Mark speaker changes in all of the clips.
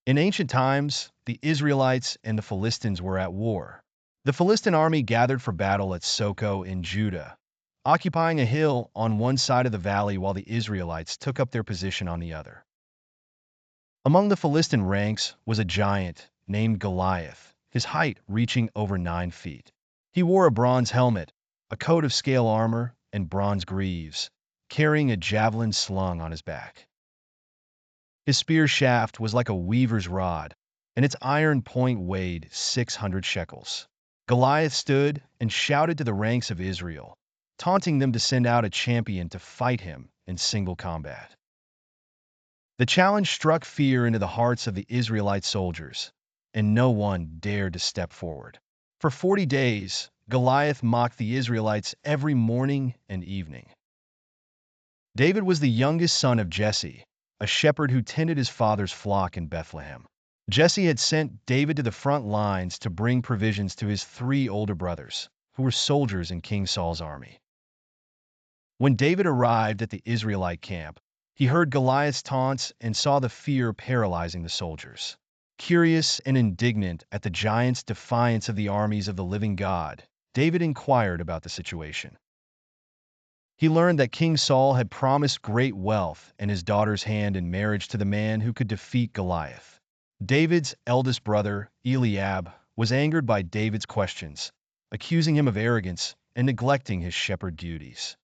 Speaker 1: In ancient times, the Israelites and the Philistines were at war. The Philistine army gathered for battle at Soko in Judah, occupying a hill on one side of the valley while the Israelites took up their position on the other. Among the Philistine ranks was a giant named Goliath, his height reaching over 9 feet. He wore a bronze helmet, a coat of scale armor, and bronze greaves, carrying a javelin slung on his back. His spear shaft was like a weaver's rod, and its iron point weighed 600 shekels. Goliath stood and shouted to the ranks of Israel, taunting them to send out a champion to fight him in single combat. The challenge struck fear into the hearts of the Israelite soldiers, and no one dared to step forward. For 40 days, Goliath mocked the Israelites every morning and evening. David was the youngest son of Jesse, a shepherd who tended his father's flock in Bethlehem. Jesse had sent David to the front lines to bring provisions to his 3 older brothers, who were soldiers in King Saul's army. When David arrived at the Israelite camp, he heard Goliath's taunts and saw the fear paralyzing the soldiers. Curious and indignant at the giant's defiance of the armies of the living God, David inquired about the situation. He learned that King Saul had promised great wealth and his daughter's hand in marriage to the man who could defeat Goliath. David's eldest brother, Eliab, was angered by David's questions, accusing him of arrogance and neglecting his shepherd duties.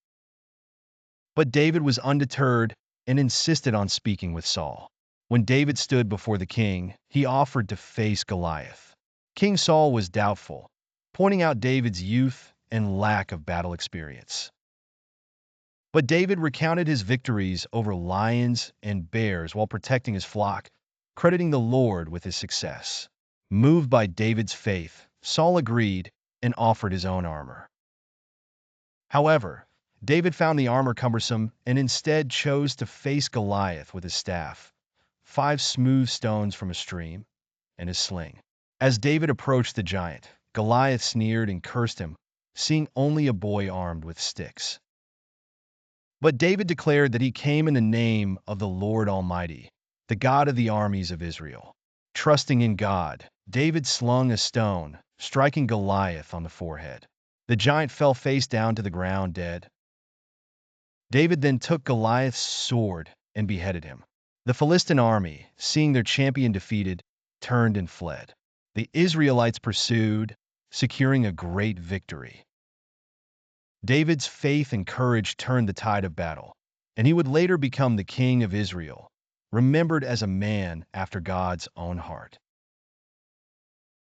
Speaker 1: But David was undeterred and insisted on speaking with Saul. When David stood before the king, he offered to face Goliath. King Saul was doubtful, pointing out David's youth and lack of battle experience. But David recounted his victories over lions and bears while protecting his flock, crediting the Lord with his success. Moved by David's faith, Saul agreed and offered his own armor. However, David found the armor cumbersome and instead chose to face Goliath with his staff, 5 smooth stones from a stream, and his sling. As David approached the giant, Goliath sneered and cursed him, seeing only a boy armed with sticks. But David declared that he came in the name of the Lord Almighty, the God of the armies of Israel. Trusting in God, David slung a stone, striking Goliath on the forehead. The giant fell face down to the ground dead. David then took Goliath's sword and beheaded him. The Philistine army, seeing their champion defeated, turned and fled. The Israelites pursued, securing a great victory. David's faith and courage turned the tide of battle, and he would later become the king of Israel, remembered as a man after God's own heart.